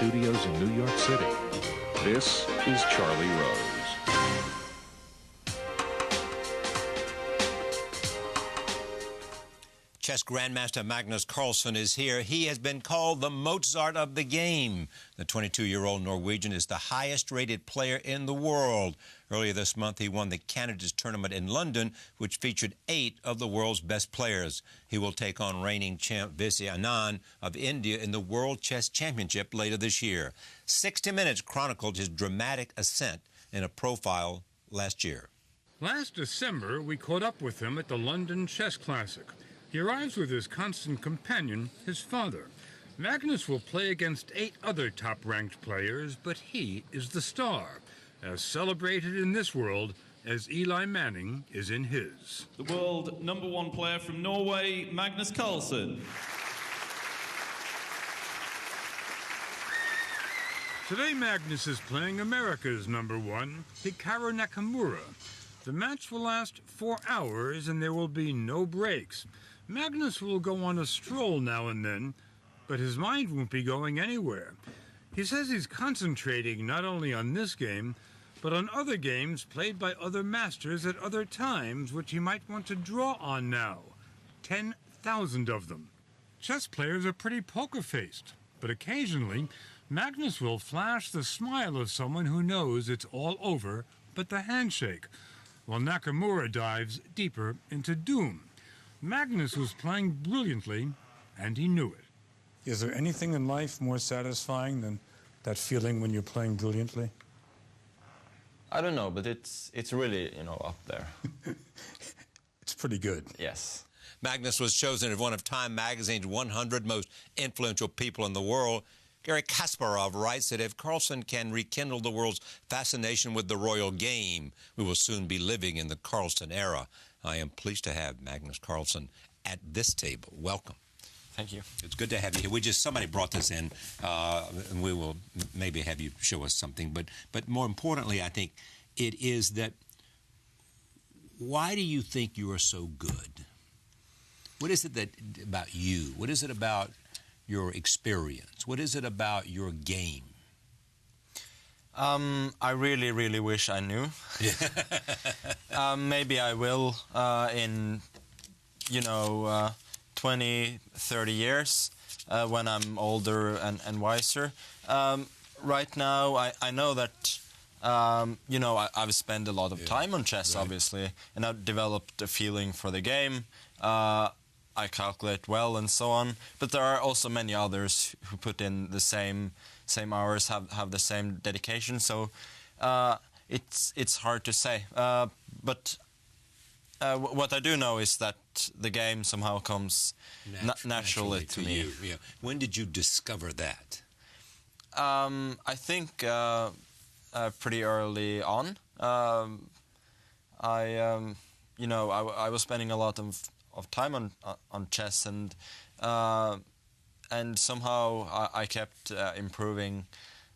studios in New York City. This is Charlie Rose. Chess Grandmaster Magnus Carlsen is here. He has been called the Mozart of the game. The 22-year-old Norwegian is the highest-rated player in the world. Earlier this month, he won the Candidates Tournament in London, which featured 8 of the world's best players. He will take on reigning champ Visy Anand of India in the World Chess Championship later this year. 60 Minutes chronicled his dramatic ascent in a profile last year. Last December, we caught up with him at the London Chess Classic. He arrives with his constant companion, his father. Magnus will play against 8 other top-ranked players, but he is the star, as celebrated in this world as Eli Manning is in his. The world #1 player from Norway, Magnus Carlsen. Today, Magnus is playing America's #1, Hikaru Nakamura. The match will last 4 hours and there will be no breaks. Magnus will go on a stroll now and then, but his mind won't be going anywhere. He says he's concentrating not only on this game, but on other games played by other masters at other times, which he might want to draw on now. 10,000 of them. Chess players are pretty poker-faced, but occasionally, Magnus will flash the smile of someone who knows it's all over but the handshake, while Nakamura dives deeper into doom. Magnus was playing brilliantly, and he knew it. Is there anything in life more satisfying than that feeling when you're playing brilliantly? I don't know, but it's really, up there. It's pretty good. Yes. Magnus was chosen as one of Time magazine's 100 most influential people in the world. Garry Kasparov writes that if Carlsen can rekindle the world's fascination with the royal game, we will soon be living in the Carlsen era. I am pleased to have Magnus Carlsen at this table. Welcome. Thank you. It's good to have you here. Somebody brought this in, and we will maybe have you show us something. But more importantly, I think it is that, why do you think you are so good? What is it about you? What is it about your experience? What is it about your game? I really, really wish I knew. Maybe I will in, 20, 30 years when I'm older and wiser. Right now, I know that, I've spent a lot of time on chess, right, obviously, and I've developed a feeling for the game. I calculate well and so on, but there are also many others who put in the same hours, have the same dedication. So it's hard to say. But what I do know is that the game somehow comes naturally to me. You. Yeah. When did you discover that? I think pretty early on. I was spending a lot of time on chess, and somehow I kept improving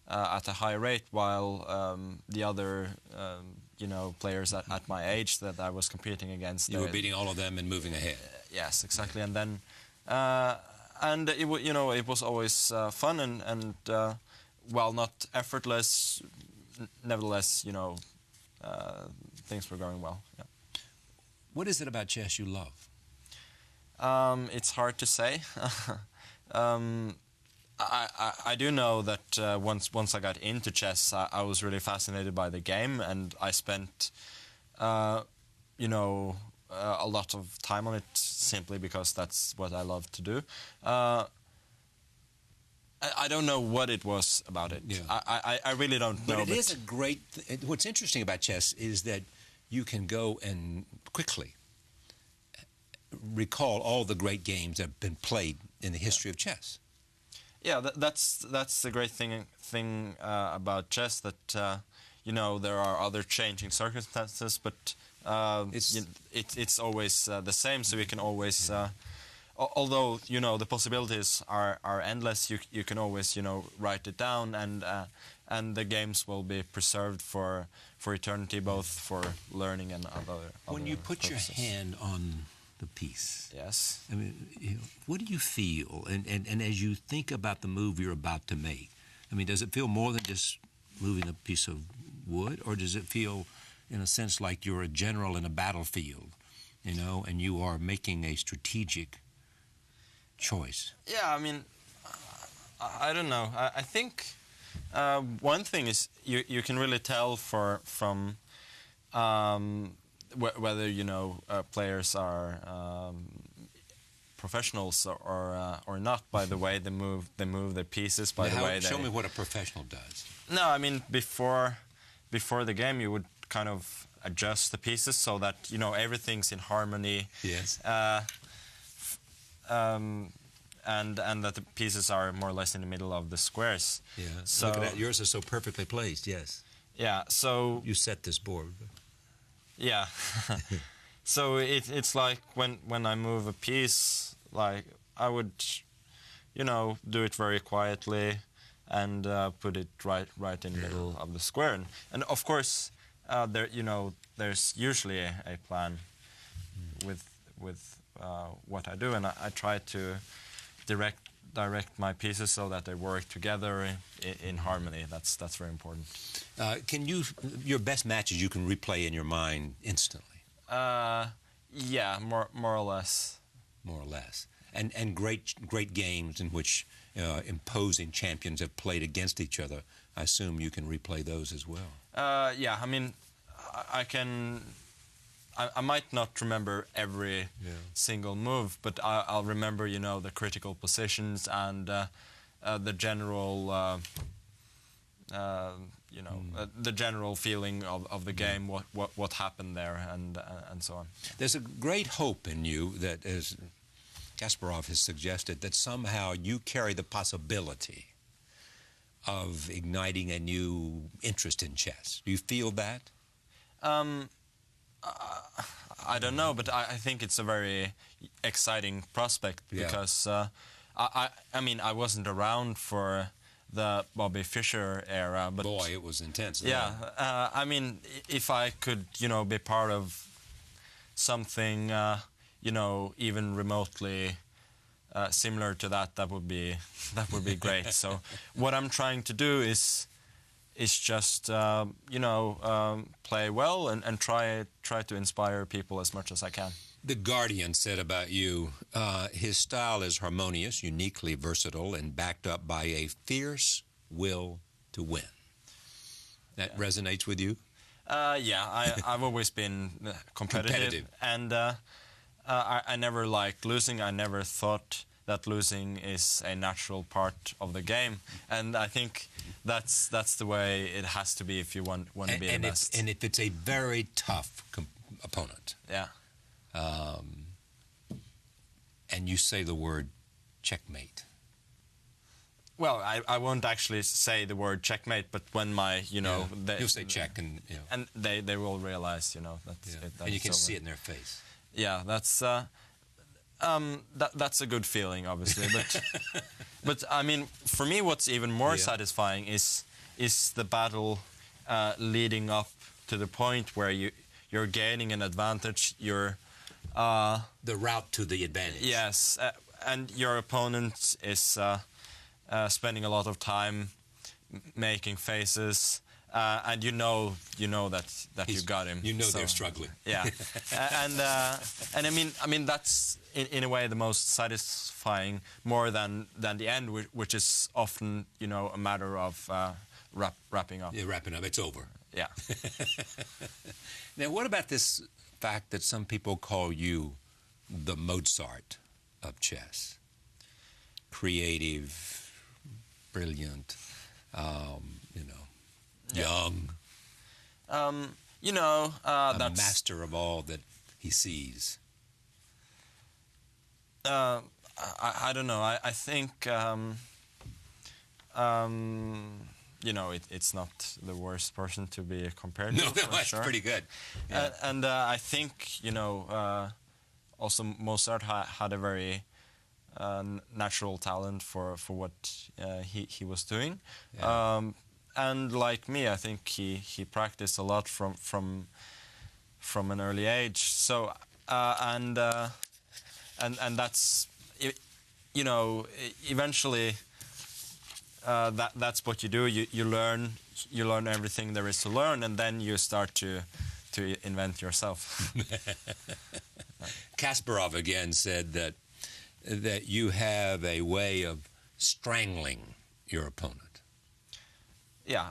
at a high rate, while the other players at my age that I was competing against, you were beating all of them and moving ahead. Yes, exactly. And then it was always fun and while not effortless, nevertheless things were going well. Yeah. What is it about chess you love? It's hard to say. I do know that once I got into chess, I was really fascinated by the game, and I spent a lot of time on it simply because that's what I love to do. I don't know what it was about it. Yeah. I really don't know. But it is a great... What's interesting about chess is that you can go and quickly recall all the great games that have been played in the history of chess. Yeah, that's the great thing about chess, that there are other changing circumstances, but it's always the same. So we can always, although the possibilities are endless, you can always write it down, and the games will be preserved for eternity, both for learning and other. When you put purposes. Your hand on the piece. Yes. I mean, what do you feel? And as you think about the move you're about to make, I mean, does it feel more than just moving a piece of wood, or does it feel, in a sense, like you're a general in a battlefield, you know, and you are making a strategic choice? Yeah, I mean, I don't know. I think one thing is you can really tell from whether, you know, players are professionals or not by the way they move their pieces, by the way they... Show me what a professional does. No, I mean, before the game you would kind of adjust the pieces so that, you know, everything's in harmony. Yes. And that the pieces are more or less in the middle of the squares. Yeah. So, look at that. Yours are so perfectly placed. Yes. Yeah. So you set this board. Yeah. So it's like when I move a piece, like I would, you know, do it very quietly and put it right in the middle of the square. And of course, there, you know, there's usually a plan with what I do, and I try to direct my pieces so that they work together in harmony. That's very important. Can you, your best matches you can replay in your mind instantly? Yeah, more or less. More or less. And great games in which imposing champions have played against each other. I assume you can replay those as well. Yeah, I mean, I can. I might not remember every single move, but I'll remember, you know, the critical positions and the general, you know, the general feeling of the game, what happened there, and so on. There's a great hope in you that, as Kasparov has suggested, that somehow you carry the possibility of igniting a new interest in chess. Do you feel that? I don't know, but I think it's a very exciting prospect because I mean, I wasn't around for the Bobby Fischer era, but boy, it was intense. Yeah, I mean, if I could, you know, be part of something, you know, even remotely similar to that, that would be great. So what I'm trying to do is just you know, play well and try to inspire people as much as I can. The Guardian said about you, his style is harmonious, uniquely versatile, and backed up by a fierce will to win. That resonates with you? Yeah, I've always been competitive. And I never liked losing. I never thought that losing is a natural part of the game, and I think that's the way it has to be if you want to be the best. And if it's a very tough opponent, yeah, and you say the word checkmate. Well, I won't actually say the word checkmate, but when my, you know, you'll say check, and you know, and they will realize, you know, that's it. And you can see it in their face. Yeah, that's a good feeling, obviously, but I mean, for me, what's even more satisfying is the battle leading up to the point where you're gaining an advantage. You're the route to the advantage. Yes, and your opponent is spending a lot of time making faces. And you know that you got him. You know, so they're struggling. Yeah, and I mean that's in a way the most satisfying, more than the end, which is often, you know, a matter of wrapping up. Yeah, wrapping up. It's over. Yeah. Now, what about this fact that some people call you the Mozart of chess? Creative, brilliant, you know. Young, you know, a that's master of all that he sees. I don't know. I think you know, it's not the worst person to be compared to. No, that's sure. pretty good. Yeah. And I think, you know, also Mozart had a very natural talent for what he was doing. Yeah. And like me, I think he practiced a lot from an early age. So and that's, you know, eventually that's what you do. You learn everything there is to learn, and then you start to invent yourself. Kasparov again said that you have a way of strangling your opponent. Yeah,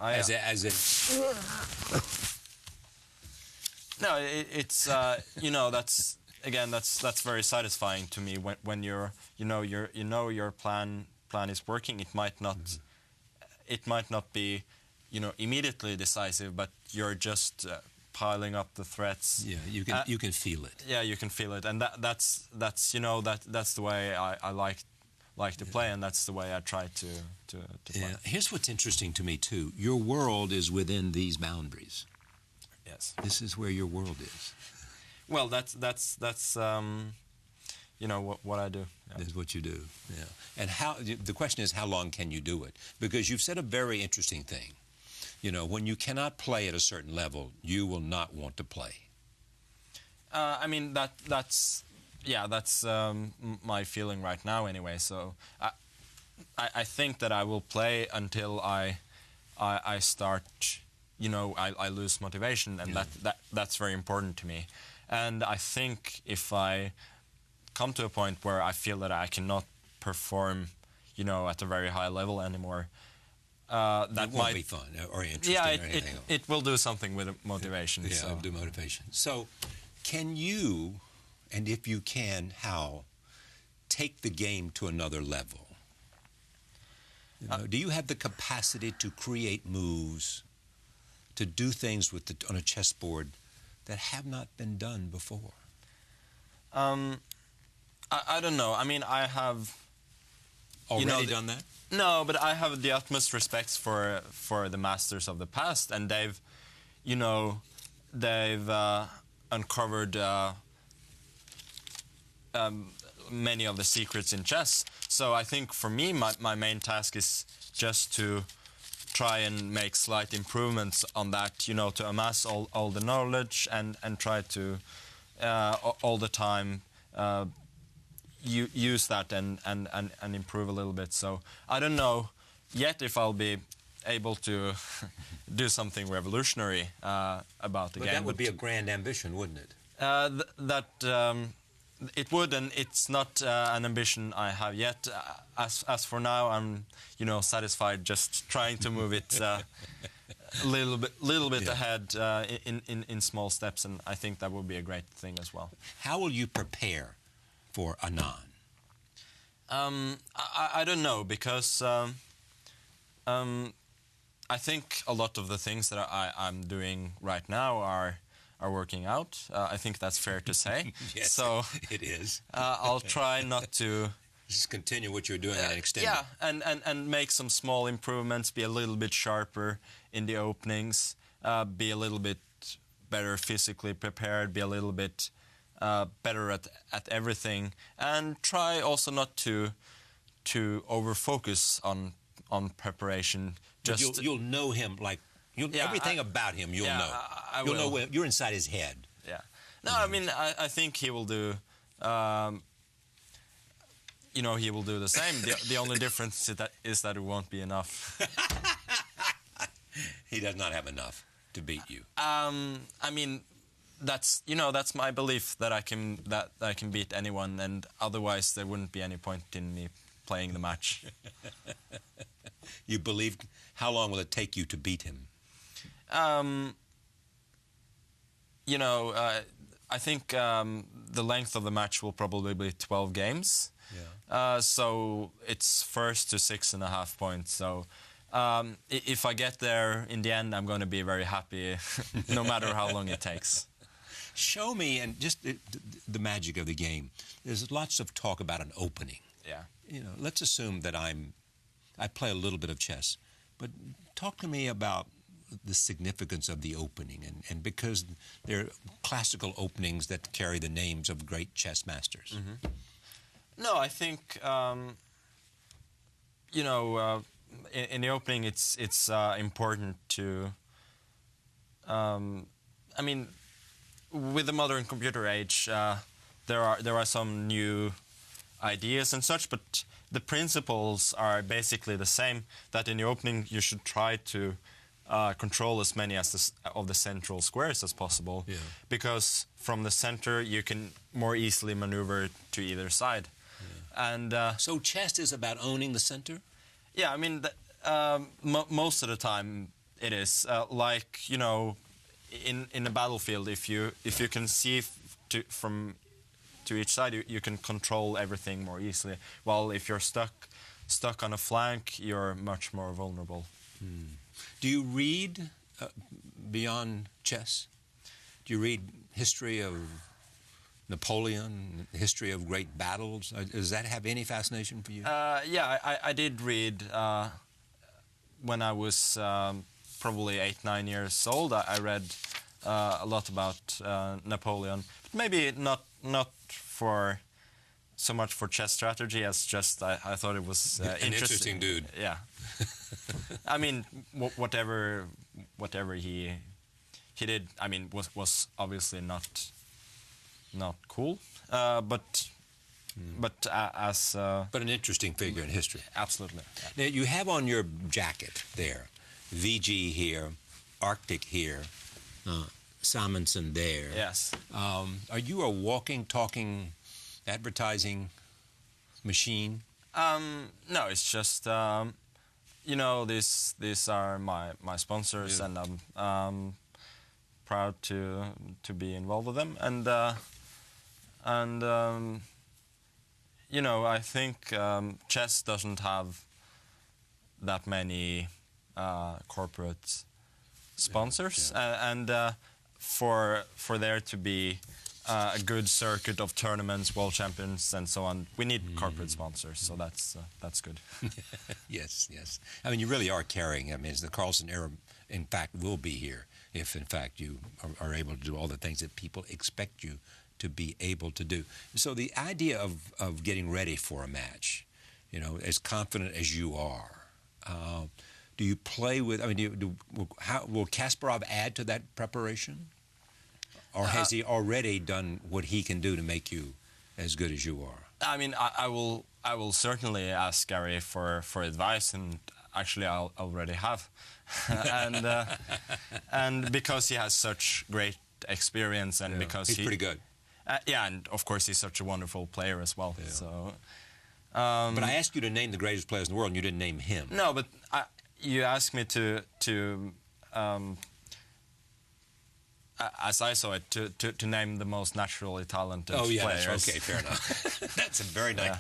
no, it's you know, that's very satisfying to me when your plan is working. It might not be, you know, immediately decisive, but you're just piling up the threats. Yeah, you can feel it. Yeah, you can feel it, and that's you know, that's the way I like to play, and that's the way I try to play. Yeah. Here's what's interesting to me too. Your world is within these boundaries. Yes. This is where your world is. Well, that's you know what I do. Yeah. That's what you do. Yeah. And the question is, how long can you do it? Because you've said a very interesting thing. You know, when you cannot play at a certain level, you will not want to play. I mean, that's my feeling right now anyway. So I think that I will play until I start, you know, I lose motivation, and that's very important to me. And I think if I come to a point where I feel that I cannot perform, you know, at a very high level anymore, that won't be fun or interesting. Yeah, or anything else. it will do something with motivation. Yeah, so. it'll do motivation. So, can you, and if you can, how, take the game to another level? You know, do you have the capacity to create moves, to do things on a chessboard that have not been done before? I don't know. I mean, I have already done that. No, but I have the utmost respect for the masters of the past, and they've uncovered many of the secrets in chess. So I think for me, my main task is just to try and make slight improvements on that, you know, to amass all the knowledge and try to all the time use that and improve a little bit. So I don't know yet if I'll be able to do something revolutionary about the game. But that would be a grand ambition, wouldn't it? It would, and it's not an ambition I have yet. As for now, I'm, you know, satisfied just trying to move it a little bit ahead in small steps, and I think that would be a great thing as well. How will you prepare for Anand? I don't know, because I think a lot of the things that I'm doing right now are working out. I think that's fair to say. Yes, so it is. I'll try not to just continue what you're doing and extend yeah, it. and make some small improvements, be a little bit sharper in the openings, be a little bit better physically prepared, be a little bit better at everything, and try also not to over-focus on preparation. Just you'll know him like everything about him. You'll know. You'll know where you're inside his head. Yeah. No, I mean, I think he will do. You know, he will do the same. The only difference is that it won't be enough. He does not have enough to beat you. I mean, that's my belief that I can beat anyone, and otherwise there wouldn't be any point in me playing the match. You believe? How long will it take you to beat him? You know, I think the length of the match will probably be 12 games. Yeah. So it's first to 6.5 points. So if I get there in the end, I'm going to be very happy, no matter how long it takes. Show me, and just the magic of the game. There's lots of talk about an opening. Yeah. You know, let's assume that I play a little bit of chess, but talk to me about the significance of the opening, and because they're classical openings that carry the names of great chess masters. Mm-hmm. No, I think you know, in the opening, it's important to. I mean, with the modern computer age, there are some new ideas and such, but the principles are basically the same. That in the opening you should try to control as many of the central squares as possible, because from the center you can more easily maneuver to either side. And so chess is about owning the center? Yeah, I mean, most of the time it is. Like, you know, in a battlefield, if you can see from to each side, you can control everything more easily. While if you're stuck on a flank, you're much more vulnerable. Do you read beyond chess? Do you read history of Napoleon, history of great battles? Does that have any fascination for you? Yeah, I did read when I was probably 8-9 years old. I read a lot about Napoleon, but maybe not for so much for chess strategy as just I thought it was an interesting dude. Yeah. I mean, whatever he did, I mean, was obviously not cool, but an interesting figure in history. Absolutely. Now you have on your jacket there, VG here, Arctic here, Simonson there. Yes. Are you a walking, talking, advertising machine? No, it's just you know, these are my sponsors, and I'm proud to be involved with them, and you know, I think chess doesn't have that many corporate sponsors, and for there to be a good circuit of tournaments, world champions, and so on, we need corporate sponsors. So that's good. Yes, yes. I mean, you really are carrying. I mean, the Carlsen era, in fact, will be here if, in fact, you are able to do all the things that people expect you to be able to do. So the idea of getting ready for a match, you know, as confident as you are, do you play with? I mean, will Kasparov add to that preparation? Or has he already done what he can do to make you as good as you are? I mean, I will certainly ask Gary for advice, and actually I already have, and because he has such great experience, and because he's pretty good. Yeah, and of course he's such a wonderful player as well. Yeah. So, but I asked you to name the greatest players in the world, and you didn't name him. No, but you asked me to as I saw it, to name the most naturally talented players. That's okay, fair enough. That's a very nice.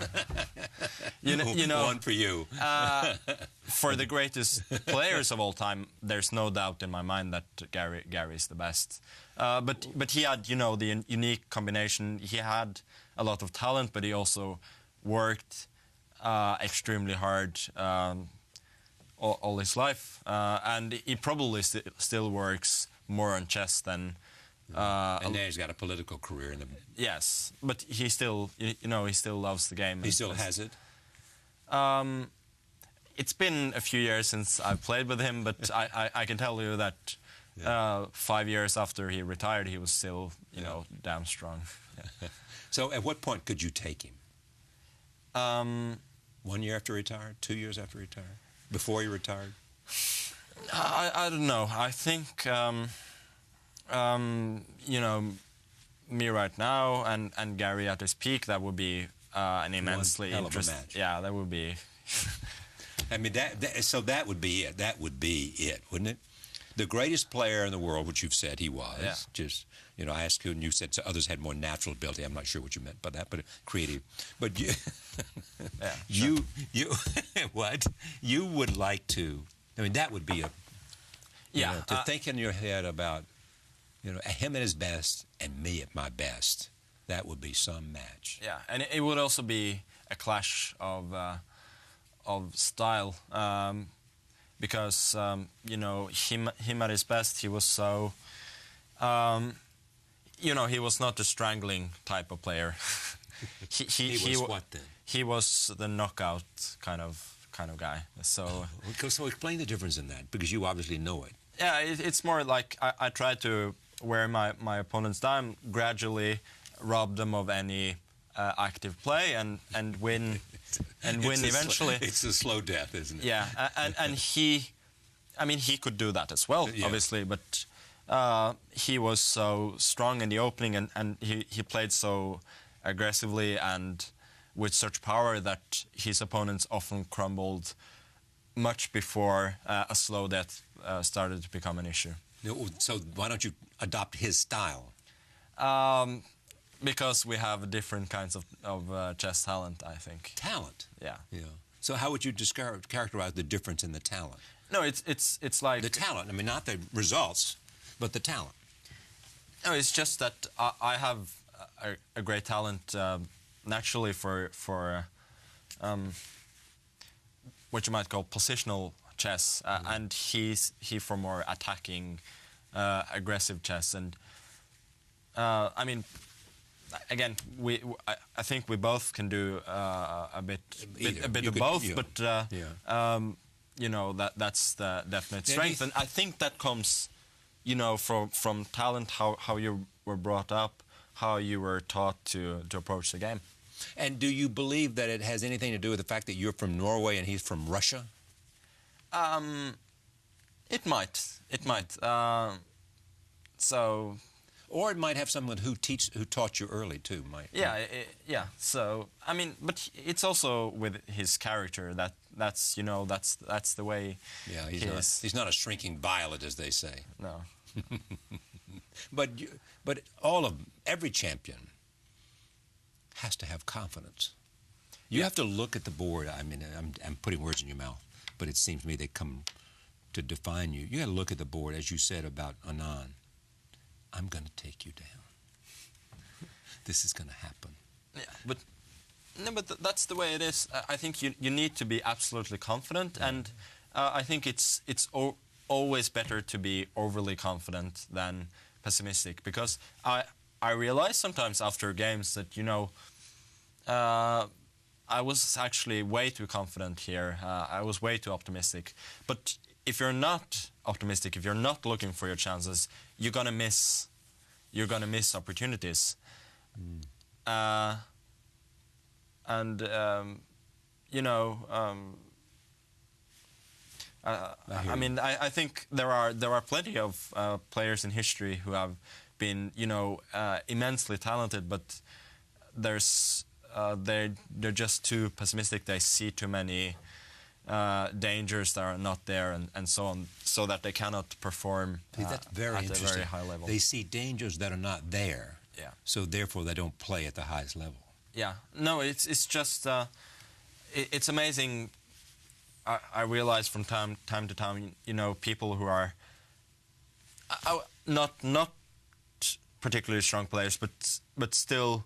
You know, one for you. For the greatest players of all time, there's no doubt in my mind that Gary is the best. But he had, you know, the unique combination. He had a lot of talent, but he also worked extremely hard all his life, and he probably still works more on chess than. And now he's got a political career in the. Yes, but he still, you know, he still loves the game. He still has it. It's been a few years since I've played with him, but I can tell you that 5 years after he retired, he was still, you know, damn strong. Yeah. So, at what point could you take him? 1 year after he retired, 2 years after he retired, before he retired? I don't know. I think you know, me right now and Gary at his peak, that would be an immensely interesting match. Yeah, that would be. I mean, so that would be it. That would be it, wouldn't it? The greatest player in the world, which you've said he was. Yeah. Just, you know, I asked you, and you said others had more natural ability. I'm not sure what you meant by that, but creative. But you, yeah, sure. you, what? You would like to. I mean, that would be a. Yeah. You know, to think in your head about, you know, him at his best and me at my best. That would be some match. Yeah, and it would also be a clash of style, because you know, him at his best, he was so. You know, he was not a strangling type of player. he was what then? He was the knockout kind of guy. So. So explain the difference in that, because you obviously know it. Yeah, it's more like I try to wear my opponents down, gradually rob them of any active play and win eventually. It's a slow death, isn't it? Yeah, and he, I mean, he could do that as well, obviously, but he was so strong in the opening, and he played so aggressively and with such power that his opponents often crumbled much before a slow death started to become an issue. So why don't you adopt his style? Because we have different kinds of chess talent, I think. Talent? Yeah. So how would you characterize the difference in the talent? No, it's like... The talent, I mean, not the results, but the talent. No, it's just that I have a great talent naturally for what you might call positional chess, and he for more attacking, aggressive chess. And I mean, again, I think we both can do a bit of both, but you know, that's the definite strength, and I think that comes, you know, from talent, how you were brought up, how you were taught to approach the game. And do you believe that it has anything to do with the fact that you're from Norway and he's from Russia? It might. So. Or it might have someone who taught you early too, might. Yeah, yeah. So I mean, but it's also with his character that's you know that's the way. Yeah, he's not a shrinking violet, as they say. No. But every champion has to have confidence. You have to look at the board. I mean, I'm putting words in your mouth, but it seems to me they come to define you. You got to look at the board, as you said about Anand. I'm going to take you down. This is going to happen. Yeah, but that's the way it is. I think you need to be absolutely confident, and I think it's always better to be overly confident than pessimistic, because I realize sometimes after games that, you know, I was actually way too confident here. I was way too optimistic. But if you're not optimistic, if you're not looking for your chances, you're gonna miss opportunities. And you know, I mean, I think there are plenty of players in history who have been, you know, immensely talented, but they're just too pessimistic. They see too many dangers that are not there, and so on, so that they cannot perform that's very at a interesting. very high level. They see dangers that are not there, so therefore they don't play at the highest level. Yeah, no, it's just it's amazing. I realize from time to time, you know, people who are not particularly strong players, but still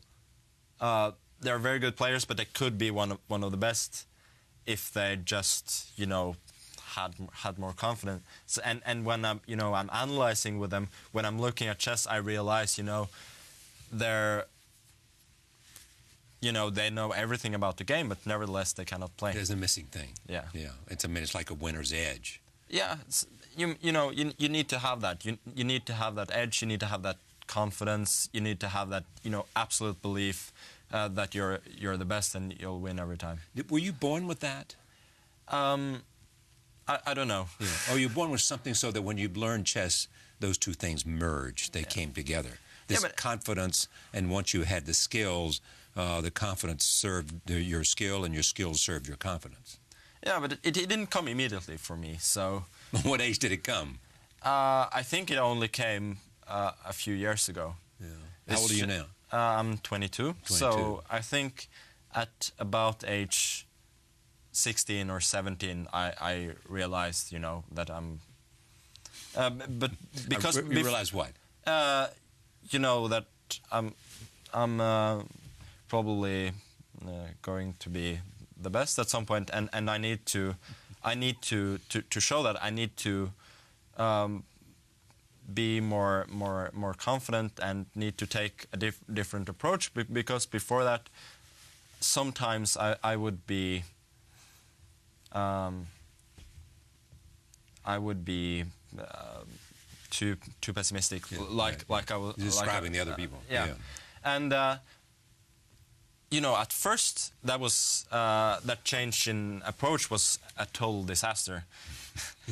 they're very good players, but they could be one of the best if they just, you know, had more confidence. And when I'm analyzing with them, when I'm looking at chess, I realize, you know, they know everything about the game, but nevertheless they cannot play. There's a missing thing. Yeah. It's like a winner's edge. Yeah, you need to have that. You need to have that edge. You need to have that confidence. You need to have that, you know, absolute belief that you're the best and you'll win every time. Were you born with that? I don't know. Yeah. Oh, you're born with something so that when you learn chess, those two things merged. They came together. This confidence, and once you had the skills, the confidence served your skill, and your skills served your confidence. Yeah, but it didn't come immediately for me. So. What age did it come? I think it only came a few years ago. Yeah. How old are you now? I'm 22. So I think at about age 16 or 17, I realized, you know, that I'm. But because you realized what? You know that I'm probably going to be the best at some point, and I need to show that. I need to be more confident and need to take a different approach, because before that, sometimes I would be too pessimistic, like I was describing the other people. Yeah. And you know, at first that was that change in approach was a total disaster,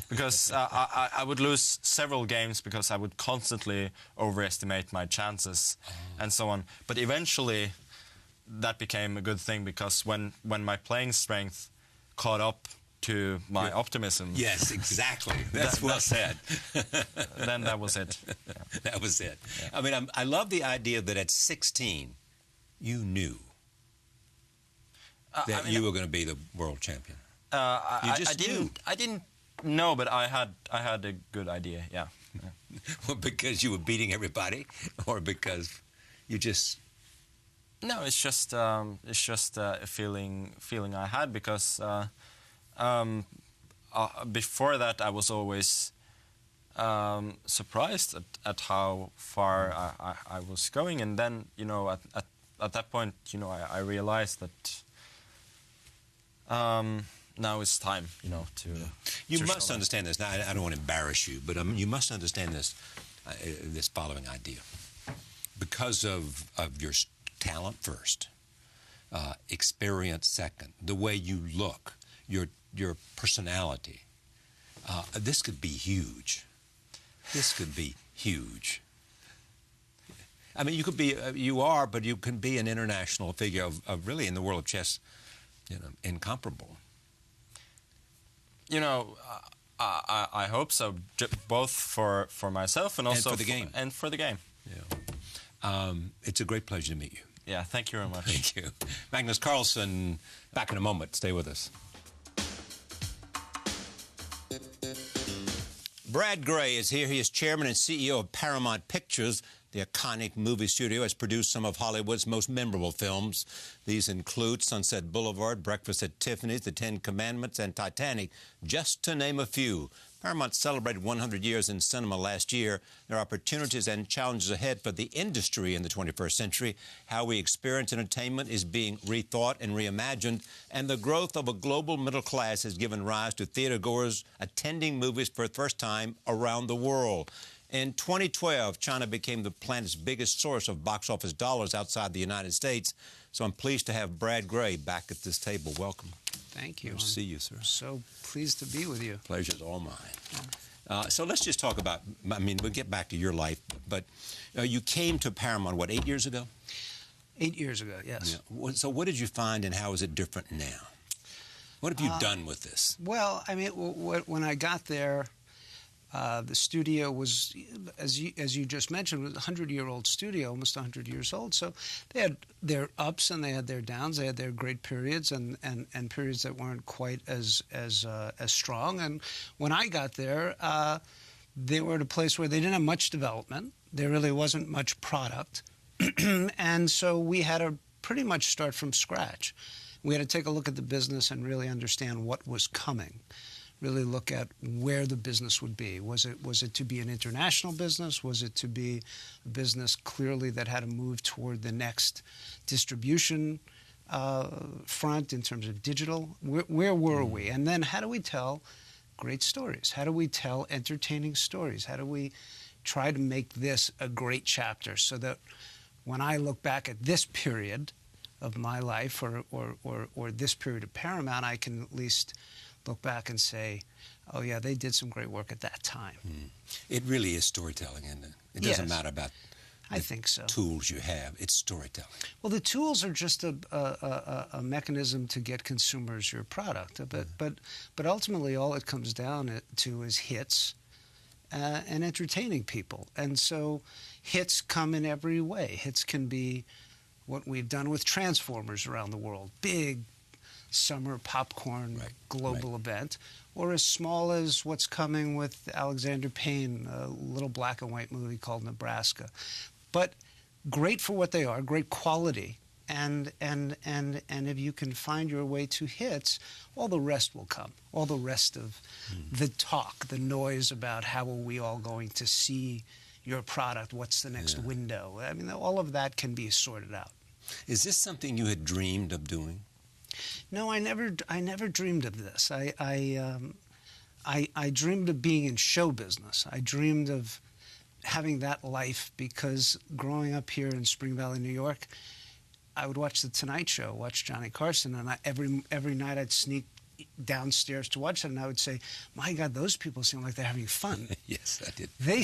because I would lose several games because I would constantly overestimate my chances and so on. But eventually, that became a good thing, because when my playing strength caught up to my optimism. Yes, exactly. That's well said. Then that was it. Yeah. That was it. Yeah. I mean, I love the idea that at 16, you knew that you were going to be the world champion. I didn't know, but I had a good idea. Yeah. Well, because you were beating everybody, or because you just... No, it's just a feeling I had, because before that I was always surprised at how far I was going, and then, you know, at that point, you know, I realized that now it's time, you know, to... You must understand this. Now, I don't want to embarrass you, but you must understand this this following idea. Because of your talent first, experience second, the way you look, your personality, this could be huge. This could be huge. I mean, you could be, you are, but you can be an international figure of really, in the world of chess, you know, incomparable. You know, I hope so, both for myself and also for the game. And for the game. Yeah. It's a great pleasure to meet you. Yeah, thank you very much. Thank you. Magnus Carlsen, back in a moment. Stay with us. Brad Gray is here. He is chairman and CEO of Paramount Pictures. The iconic movie studio has produced some of Hollywood's most memorable films. These include Sunset Boulevard, Breakfast at Tiffany's, The Ten Commandments, and Titanic, just to name a few. Paramount celebrated 100 years in cinema last year. There are opportunities and challenges ahead for the industry in the 21st century. How we experience entertainment is being rethought and reimagined, and the growth of a global middle class has given rise to theatergoers attending movies for the first time around the world. In 2012, China became the planet's biggest source of box office dollars outside the United States. So I'm pleased to have Brad Gray back at this table. Welcome. Thank you. Good to see you, sir. So pleased to be with you. Pleasure's all mine. So let's just talk about, I mean, we'll get back to your life, but you came to Paramount, what, 8 years ago? 8 years ago, yes. Yeah. So what did you find, and how is it different now? What have you done with this? Well, I mean, when I got there, the studio was, as you just mentioned, was a 100-year-old studio, almost 100 years old. So they had their ups and they had their downs. They had their great periods and periods that weren't quite as strong. And when I got there, they were at a place where they didn't have much development. There really wasn't much product. And so we had to pretty much start from scratch. We had to take a look at the business and really understand what was coming. Really look at where the business would be. Was it to be an international business? Was it to be a business clearly that had to move toward the next distribution front in terms of digital? Where were we? And then how do we tell great stories? How do we tell entertaining stories? How do we try to make this a great chapter so that when I look back at this period of my life or this period of Paramount, I can at least look back and say, oh, yeah, they did some great work at that time. It really is storytelling, isn't it? It doesn't matter about I think so. Tools you have. It's storytelling. Well, the tools are just a mechanism to get consumers your product. But ultimately, all it comes down to is hits and entertaining people. And so hits come in every way. Hits can be what we've done with Transformers around the world. Big summer popcorn global event, or as small as what's coming with Alexander Payne, a little black and white movie called Nebraska. But great for what they are, great quality, and if you can find your way to hits, all the rest will come. All the rest of the talk, the noise about how are we all going to see your product, what's the next window. I mean, all of that can be sorted out. Is this something you had dreamed of doing? No, I never dreamed of this. I dreamed of being in show business. I dreamed of having that life because growing up here in Spring Valley, New York, I would watch The Tonight Show, watch Johnny Carson, and every night I'd sneak downstairs to watch it, and I would say, "My God, those people seem like they're having fun." Yes, I did. I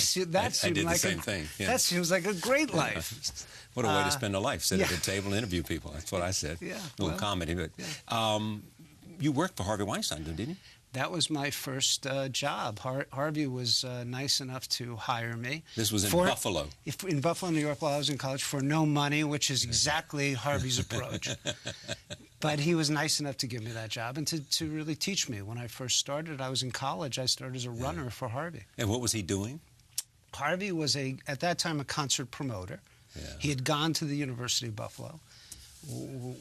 did the same thing. Yeah. That seems like a great life. What a way to spend a life, sit yeah. at a table and interview people. That's what I said. Yeah, a little comedy, but yeah. You worked for Harvey Weinstein, didn't you? That was my first job. Harvey was nice enough to hire me. This was in Buffalo. In Buffalo, New York, while I was in college, for no money, which is exactly Harvey's approach. But he was nice enough to give me that job and to really teach me. When I first started, I was in college. I started as a runner for Harvey. And what was he doing? Harvey was, at that time, a concert promoter. Yeah. He had gone to the University of Buffalo,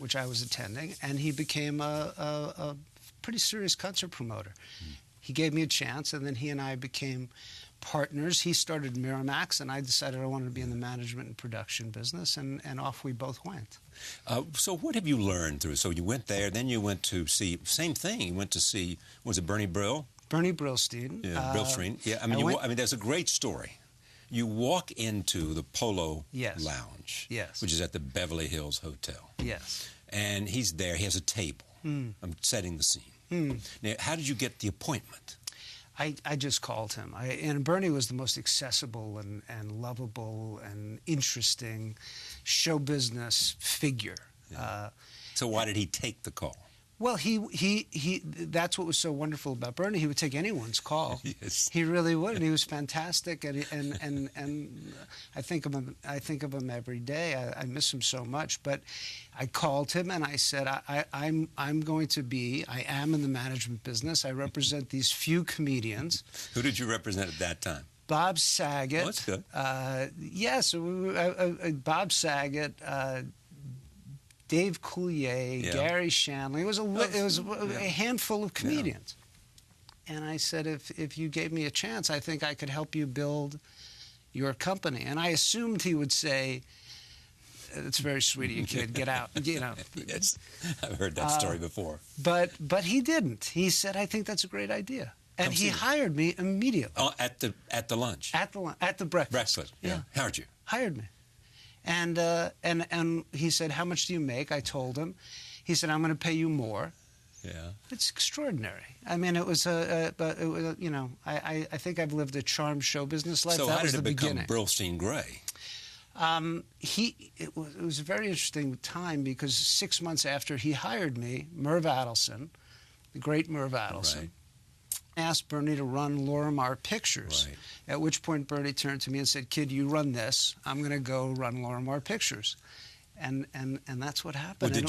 which I was attending, and he became a pretty serious concert promoter. He gave me a chance, and then he and I became partners. He started Miramax, and I decided I wanted to be in the management and production business, and off we both went. So what have you learned through? So you went there, then you went to see, same thing, you went to see, was it Bernie Brill? Bernie Brillstein. Yeah, Brillstein. Yeah, I mean, there's a great story. You walk into the Polo Lounge, which is at the Beverly Hills Hotel. Yes. And he's there, he has a table. I'm setting the scene. Now, how did you get the appointment? I just called him. And Bernie was the most accessible and lovable and interesting show business figure. Yeah. So why did he take the call? Well, he that's what was so wonderful about Bernie. He would take anyone's call. Yes. He really would, and he was fantastic. And I think of him every day. I miss him so much. But I called him and I said, I am in the management business. I represent these few comedians. Who did you represent at that time? Bob Saget. Oh, that's good. Yes, Bob Saget. Dave Coulier, Gary Shandling. It was a handful of comedians. Yeah. And I said, if you gave me a chance, I think I could help you build your company. And I assumed he would say, "It's very sweet of you, kid. Get out." You know. Yes, I've heard that story before. But he didn't. He said, "I think that's a great idea." And he hired me immediately. Oh, at the lunch. At the breakfast. Breakfast. Yeah. Hired you. Hired me. And he said, "How much do you make?" I told him. He said, "I'm going to pay you more." Yeah. It's extraordinary. I mean, it was I think I've lived a charmed show business life. So that how was did the it become beginning. Brillstein Gray? It was a very interesting time because 6 months after he hired me, Merv Adelson, the great Merv Adelson, asked Bernie to run Lorimar Pictures. Right. At which point Bernie turned to me and said, "Kid, you run this. I'm going to go run Lorimar Pictures." And that's what happened. Well, but did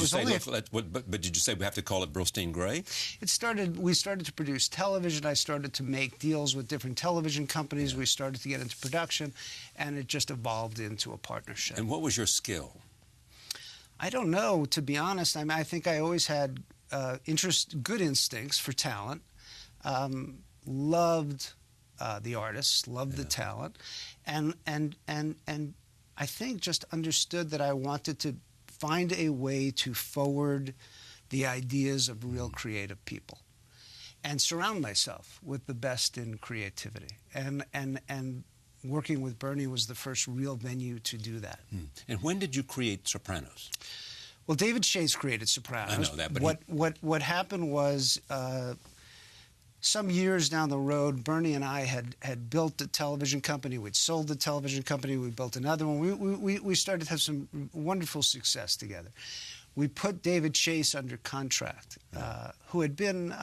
you say we have to call it Brillstein Gray? We started to produce television. I started to make deals with different television companies. We started to get into production, and it just evolved into a partnership. And what was your skill? I don't know, to be honest. I mean, I think I always had good instincts for talent. Loved the artists, loved the talent, and I think just understood that I wanted to find a way to forward the ideas of real creative people, and surround myself with the best in creativity. And working with Bernie was the first real venue to do that. And when did you create Sopranos? Well, David Chase created Sopranos. I know that, but what happened was. Some years down the road, Bernie and I had built a television company. We'd sold the television company. We built another one. We started to have some wonderful success together. We put David Chase under contract, who had been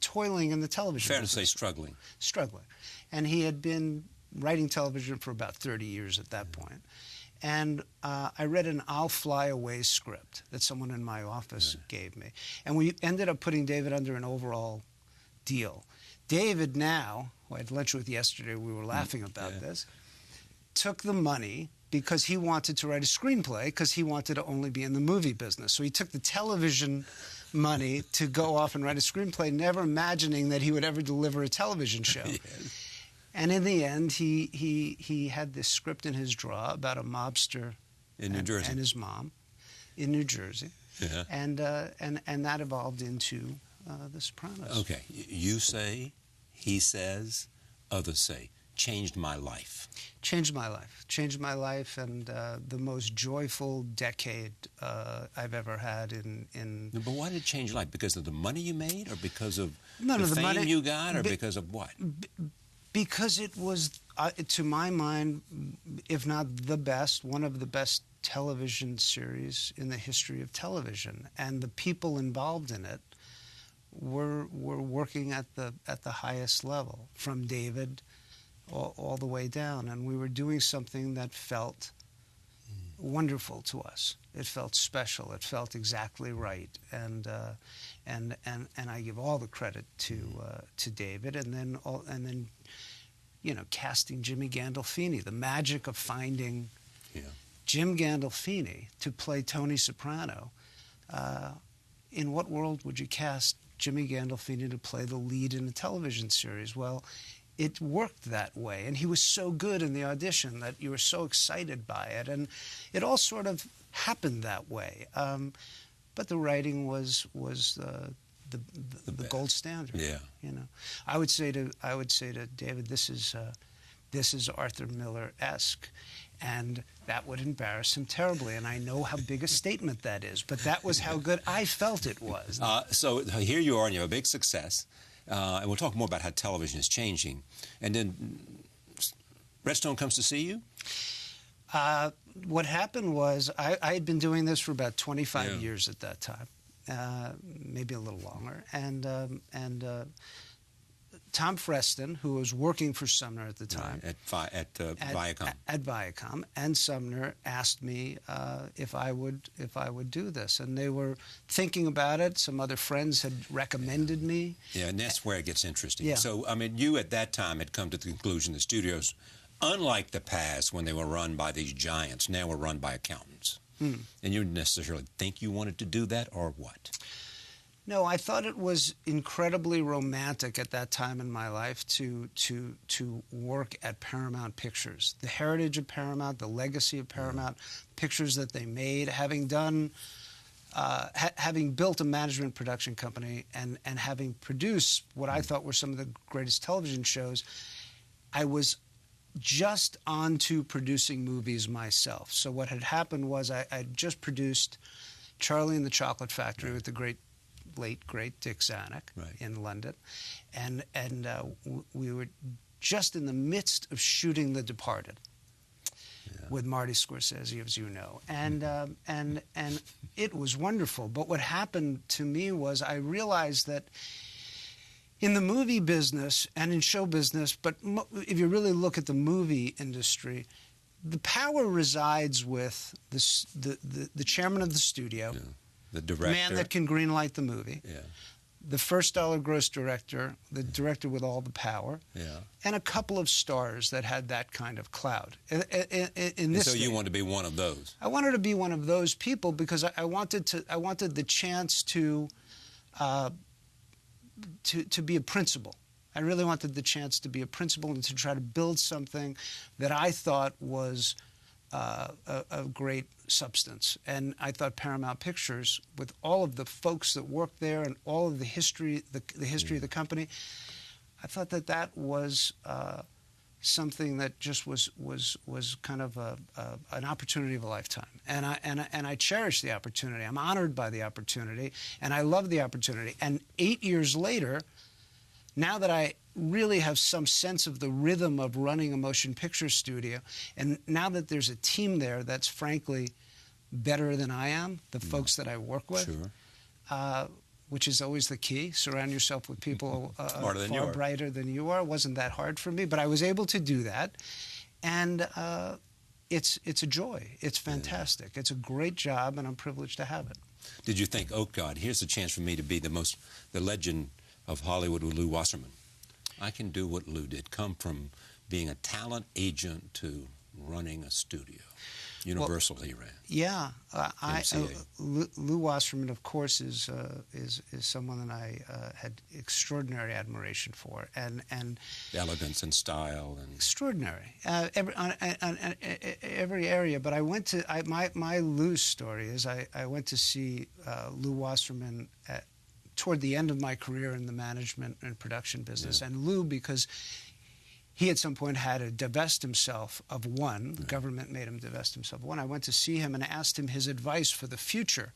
toiling in the television business. business. Fair to say struggling. Struggling. And he had been writing television for about 30 years at that point. And I read an I'll Fly Away script that someone in my office gave me. And we ended up putting David under an overall deal. David now, who I had lunch with yesterday, we were laughing about this, took the money because he wanted to write a screenplay because he wanted to only be in the movie business. So he took the television money to go off and write a screenplay, never imagining that he would ever deliver a television show. And in the end, he had this script in his drawer about a mobster in New Jersey and his mom in New Jersey. And that evolved into The Sopranos. Okay, you say, he says, others say. changed my life. Changed my life. Changed my life, and the most joyful decade I've ever had in But why did it change your life? Because of the money you made, or because of No, the the fame money- you got, or because of what? Because it was, to my mind, if not the best, one of the best television series in the history of television, and the people involved in it were working at the highest level, from David all the way down, and we were doing something that felt wonderful to us. It felt special. It felt exactly right, and I give all the credit to David, and then you know, casting Jimmy Gandolfini, the magic of finding Jim Gandolfini to play Tony Soprano. In what world would you cast Jimmy Gandolfini to play the lead in a television series? Well, it worked that way, and he was so good in the audition that you were so excited by it, and it all sort of happened that way. But the writing was the gold standard. Yeah. You know, I would say to David, this is Arthur Miller-esque, and that would embarrass him terribly. And I know how big a statement that is, but that was how good I felt it was. So here you are, and you have a big success. And we'll talk more about how television is changing. And then Redstone comes to see you? What happened was I had been doing this for about 25 years at that time, maybe a little longer. And Tom Freston, who was working for Sumner at the time, At Viacom. At Viacom, and Sumner asked me if I would do this, and they were thinking about it. Some other friends had recommended me. Yeah, and that's where it gets interesting. Yeah. So, I mean, you at that time had come to the conclusion the studios, unlike the past when they were run by these giants, now were run by accountants. And you didn't necessarily think you wanted to do that, or what? No, I thought it was incredibly romantic at that time in my life to work at Paramount Pictures. The heritage of Paramount, the legacy of Paramount, pictures that they made, having done, having built a management production company and having produced what I thought were some of the greatest television shows, I was just onto producing movies myself. So what had happened was I just produced Charlie and the Chocolate Factory with the late great Dick Zanuck in London, and we were just in the midst of shooting The Departed with Marty Scorsese, as you know, and it was wonderful. But what happened to me was I realized that in the movie business and in show business, but if you really look at the movie industry, the power resides with the chairman of the studio. The director. The man that can greenlight the movie. Yeah. The first dollar gross director, the director with all the power. Yeah. And a couple of stars that had that kind of clout. So you wanted to be one of those? I wanted to be one of those people because I wanted the chance to be a principal. I really wanted the chance to be a principal and to try to build something that I thought was a great substance. And I thought Paramount Pictures, with all of the folks that worked there and all of the history, the history of the company, I thought that was something that just was kind of an opportunity of a lifetime. And I cherish the opportunity. I'm honored by the opportunity, and I love the opportunity. And 8 years later, now that I really have some sense of the rhythm of running a motion picture studio, and now that there's a team there that's frankly better than I am, the folks that I work with, which is always the key. Surround yourself with people far brighter than you are. It wasn't that hard for me, but I was able to do that, and it's a joy. It's fantastic. It's a great job, and I'm privileged to have it. Did you think, oh God, here's a chance for me to be the legend of Hollywood with Lou Wasserman? I can do what Lou did, come from being a talent agent to running a studio. Universal he ran. Yeah, Lou Wasserman, of course, is someone that I had extraordinary admiration for, and elegance and style and extraordinary every area. But I went to my Lou story is I went to see Lou Wasserman toward the end of my career in the management and production business, and Lou, because he at some point had to divest himself of one. The government made him divest himself of one. I went to see him and asked him his advice for the future.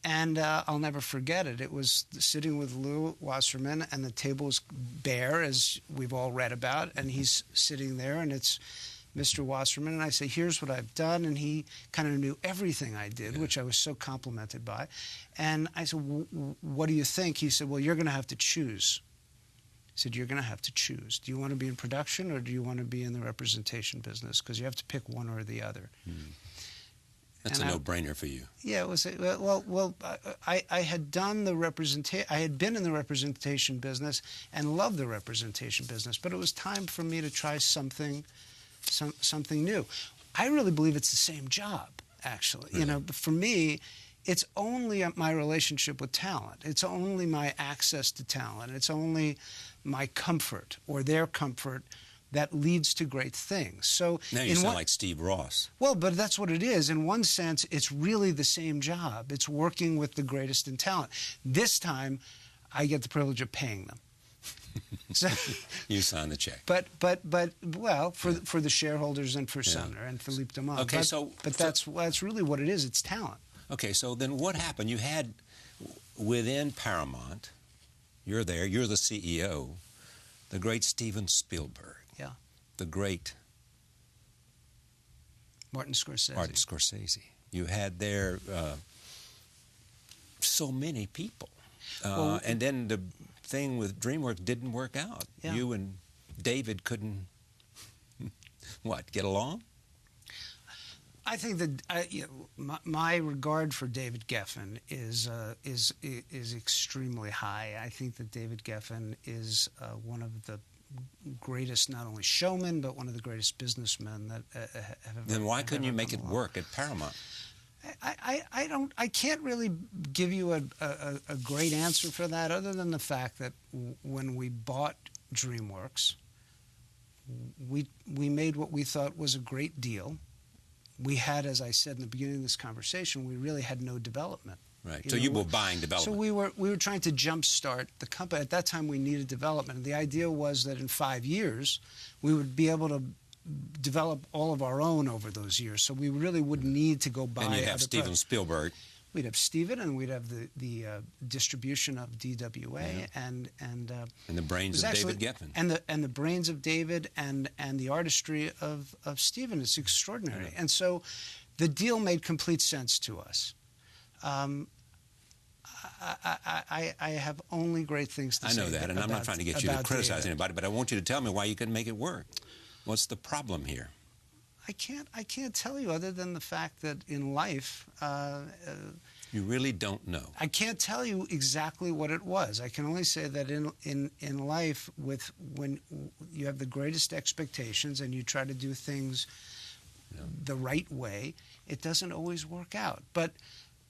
And I'll never forget it. It was sitting with Lou Wasserman, and the table was bare, as we've all read about, and he's sitting there, and it's Mr. Wasserman, and I say, here's what I've done, and he kind of knew everything I did, which I was so complimented by. And I said, what do you think? He said, well, you're going to have to choose. He said, you're going to have to choose. Do you want to be in production, or do you want to be in the representation business? Because you have to pick one or the other. That's a no-brainer for you. Yeah, it was. Well, I had done the representation. I had been in the representation business and loved the representation business, but it was time for me to try something new. I really believe it's the same job, actually. Really? You know, for me, it's only my relationship with talent. It's only my access to talent. It's only my comfort or their comfort that leads to great things. So now you sound like Steve Ross. Well, but that's what it is. In one sense, it's really the same job. It's working with the greatest in talent. This time, I get the privilege of paying them. So, you sign the check. But well, for the shareholders and for Sumner and Philippe Damon. Okay, but that's really what it is. It's talent. Okay, so then what happened? You had within Paramount, you're there, you're the CEO, the great Steven Spielberg. Yeah. The great Martin Scorsese. You had there so many people. And then the thing with DreamWorks didn't work out. Yeah. You and David couldn't, get along? I think that my regard for David Geffen is extremely high. I think that David Geffen is one of the greatest, not only showmen, but one of the greatest businessmen that have ever. Then why couldn't you make it work at Paramount? I can't really give you a great answer for that, other than the fact that when we bought DreamWorks, we made what we thought was a great deal. We had, as I said in the beginning of this conversation, we really had no development. Right. So you were buying development. So we were trying to jumpstart the company. At that time, we needed development. And the idea was that in 5 years, we would be able to develop all of our own over those years. So we really wouldn't need to go buy. And you'd have Steven Spielberg. We'd have Steven, and we'd have the distribution of DWA and the brains of David Geffen. And the brains of David and the artistry of Steven. It's extraordinary. Yeah. And so the deal made complete sense to us. I have only great things to say. I know that, and I'm not trying to get you to criticize anybody, but I want you to tell me why you couldn't make it work. What's the problem here? I can't tell you, other than the fact that in life, you really don't know. I can't tell you exactly what it was. I can only say that in life, when you have the greatest expectations and you try to do things the right way, it doesn't always work out. But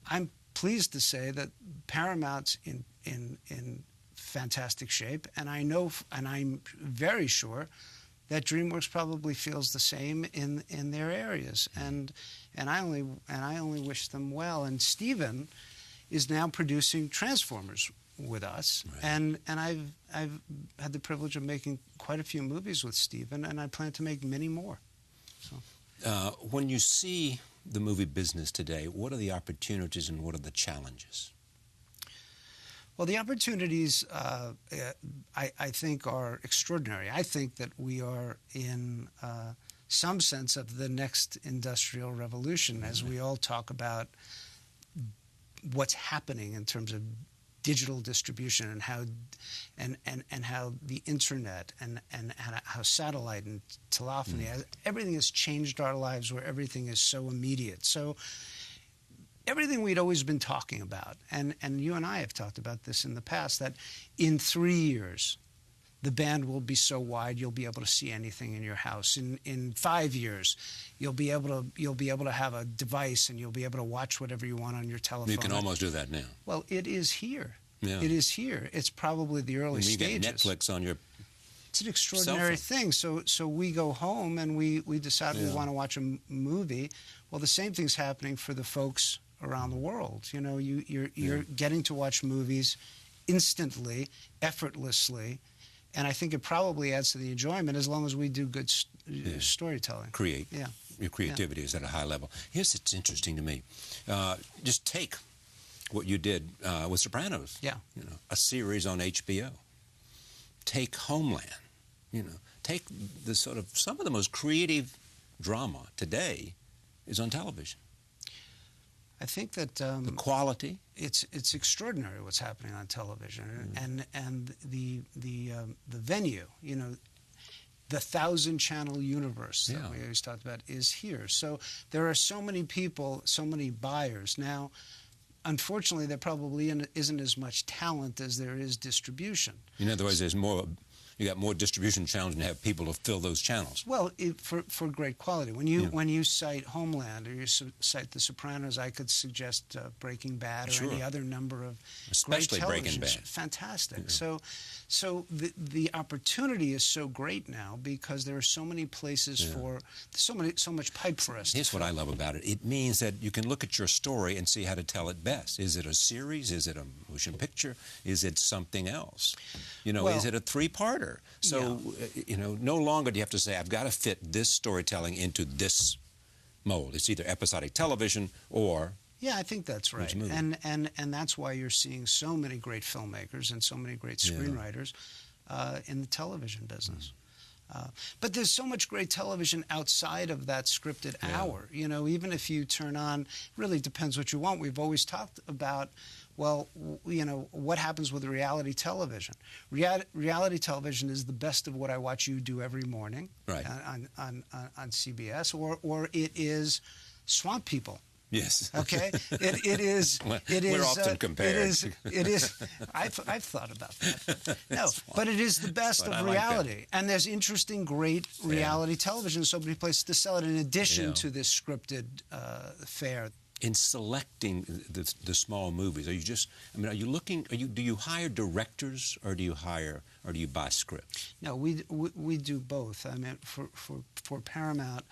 I'm pleased to say that Paramount's in fantastic shape, and I know, and I'm very sure that DreamWorks probably feels the same in their areas, and I only wish them well. And Steven is now producing Transformers with us, right. and I've had the privilege of making quite a few movies with Steven, and I plan to make many more. So, when you see the movie business today, what are the opportunities and what are the challenges? Well, the opportunities, I think, are extraordinary. I think that we are in some sense of the next industrial revolution, as we all talk about what's happening in terms of digital distribution and how the internet and how satellite and telephony, everything has changed our lives, where everything is so immediate. So everything we'd always been talking about, and you and I have talked about this in the past, that in 3 years the band will be so wide you'll be able to see anything in your house. In 5 years you'll be able to have a device and you'll be able to watch whatever you want on your telephone. You can almost do that now. Well, it is here. Yeah. It is here. It's probably the early stages. You get Netflix on your It's an extraordinary thing. So we go home and we decide we want to watch a movie. Well, the same thing's happening for the folks around the world. You know, you're getting to watch movies instantly, effortlessly, And I think it probably adds to the enjoyment as long as we do good storytelling. Yeah. Your creativity is at a high level. Here's what's interesting to me. Just take what you did with Sopranos. Yeah. You know, a series on HBO. Take Homeland. You know, take the sort of some of the most creative drama today is on television. I think that The quality. it's extraordinary what's happening on television, and the venue, you know, the 1,000-channel universe that we always talked about is here. So there are so many people, so many buyers now. Unfortunately, there probably isn't as much talent as there is distribution. In other words, there's more. You got more distribution channels and have people to fill those channels. Well, for great quality. When you cite Homeland or you cite The Sopranos, I could suggest Breaking Bad or any other number of especially great Breaking Bad. Fantastic. Yeah. So the opportunity is so great now because there are so many places for so much pipe for us. Here's what I love about it. It means that you can look at your story and see how to tell it best. Is it a series? Is it a motion picture? Is it something else? You know, is it a three-parter? So, you know, no longer do you have to say, I've got to fit this storytelling into this mold. It's either episodic television or... Yeah, I think that's right. And that's why you're seeing so many great filmmakers and so many great screenwriters in the television business. But there's so much great television outside of that scripted hour. You know, even if you turn on, it really depends what you want. We've always talked about, well, you know, what happens with reality television. Reality television is the best of what I watch you do every morning on CBS, or it is Swamp People. Yes. Okay. It is. We're often compared. It is. I've thought about that. No, but it is the best of reality, like and there's interesting, great reality television. So many places to sell it in addition to this scripted fare. In selecting the small movies, are you just? I mean, are you looking? Do you hire directors or do you buy scripts? No, we do both. I mean, for Paramount,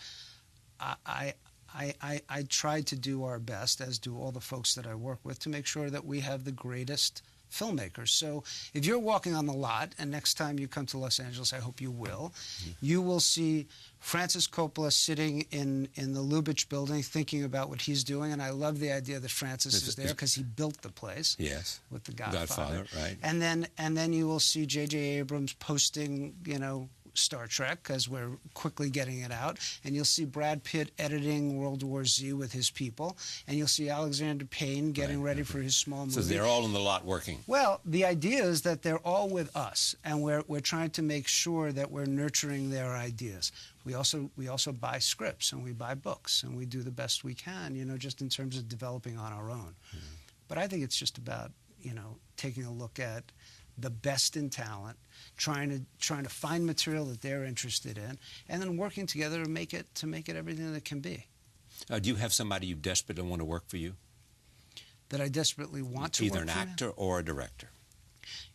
I try to do our best, as do all the folks that I work with, to make sure that we have the greatest filmmakers. So if you're walking on the lot, and next time you come to Los Angeles, I hope you will, you will see Francis Coppola sitting in the Lubitsch building thinking about what he's doing, and I love the idea that Francis is there because he built the place. Yes. With the Godfather. Right. And then you will see J.J. Abrams posting, you know, Star Trek because we're quickly getting it out, and you'll see Brad Pitt editing World War Z with his people, and you'll see Alexander Payne getting ready for his small movie. So they're all in the lot working. Well, the idea is that they're all with us, and we're trying to make sure that we're nurturing their ideas. We also buy scripts and we buy books and we do the best we can, you know, just in terms of developing on our own. But I think it's just about, you know, taking a look at the best in talent, trying to find material that they're interested in, and then working together to make it everything that it can be. Do you have somebody you desperately want to work for you? That I desperately want to either work an for actor or a director.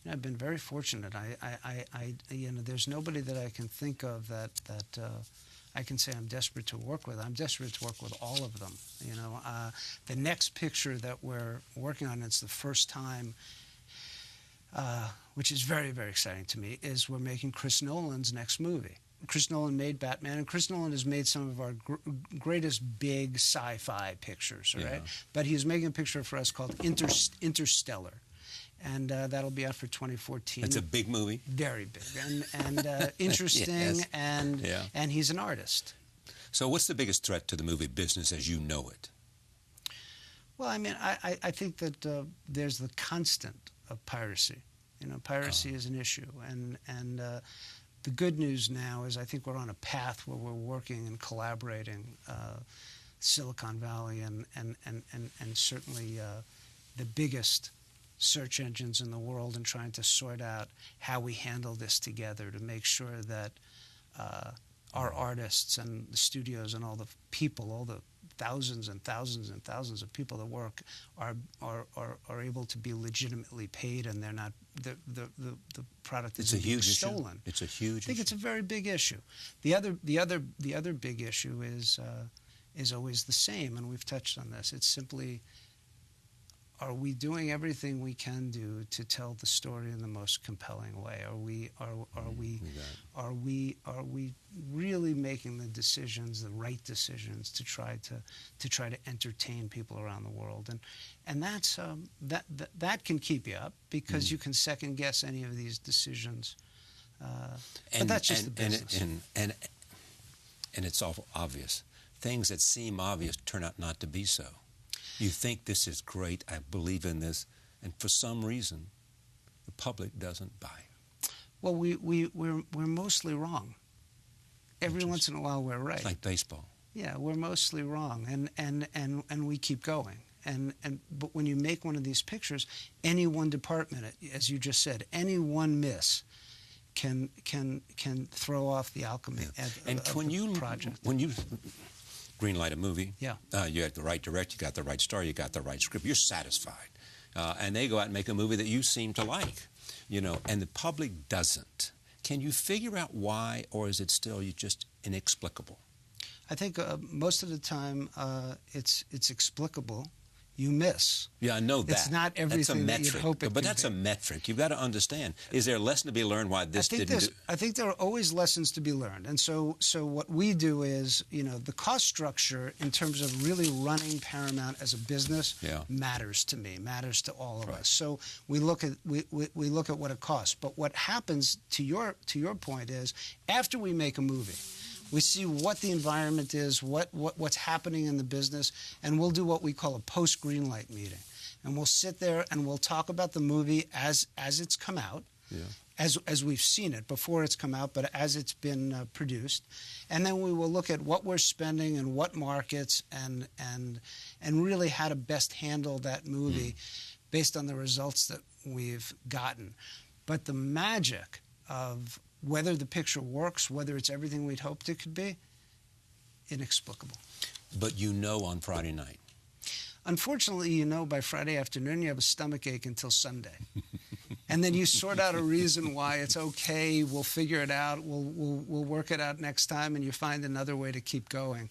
You know, I've been very fortunate. I you know, there's nobody that I can think of that I can say I'm desperate to work with. I'm desperate to work with all of them. You know, the next picture that we're working on, it's the first time. Which is very, very exciting to me, is we're making Chris Nolan's next movie. Chris Nolan made Batman, and Chris Nolan has made some of our greatest big sci-fi pictures, right? Yeah. But he's making a picture for us called Interstellar, and that'll be out for 2014. It's a big movie. Very big, and interesting, and he's an artist. So what's the biggest threat to the movie business as you know it? Well, I mean, I think that there's the constant of piracy. You know, piracy is an issue, and the good news now is I think we're on a path where we're working and collaborating, Silicon Valley and certainly the biggest search engines in the world, and trying to sort out how we handle this together to make sure that our artists and the studios and all the people, all the thousands and thousands and thousands of people that work are able to be legitimately paid, and they're not the product isn't being stolen. It's a huge. I think it's a very big issue. The other big issue is always the same, and we've touched on this. It's simply are we doing everything we can do to tell the story in the most compelling way? Are we really making the decisions, the right decisions, to try to entertain people around the world? And that's that can keep you up, because you can second guess any of these decisions. But that's just the business. And it's all obvious. Things that seem obvious turn out not to be so. You think this is great, I believe in this, and for some reason, the public doesn't buy it. Well, we're mostly wrong. Every once in a while, we're right. It's like baseball. Yeah, we're mostly wrong, and we keep going. But when you make one of these pictures, any one department, as you just said, any one miss can throw off the alchemy of the project. When you greenlight a movie, yeah, you have the right director, you got the right star, you got the right script, you're satisfied. And they go out and make a movie that you seem to like, and the public doesn't. Can you figure out why, or is it still just inexplicable? I think most of the time it's explicable. You miss. Yeah, I know that. It's not everything that you'd hope it But that's a metric. You've got to understand. Is there a lesson to be learned why this didn't do? I think there are always lessons to be learned. And so what we do is, the cost structure in terms of really running Paramount as a business matters to me, matters to all of us. So we look at what it costs. But what happens, to your point, is after we make a movie, we see what the environment is, what's happening in the business, and we'll do what we call a post-greenlight meeting. And we'll sit there and we'll talk about the movie as it's come out, as we've seen it before it's come out, but as it's been produced. And then we will look at what we're spending and what markets and really how to best handle that movie based on the results that we've gotten. But the magic of whether the picture works, whether it's everything we'd hoped it could be, inexplicable. But on Friday night. Unfortunately, by Friday afternoon, you have a stomachache until Sunday. And then you sort out a reason why it's okay, we'll figure it out, we'll work it out next time, and you find another way to keep going.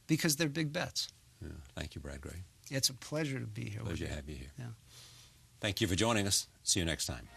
Because they're big bets. Yeah. Thank you, Brad Gray. It's a pleasure to be here. Pleasure to have you here. Yeah. Thank you for joining us. See you next time.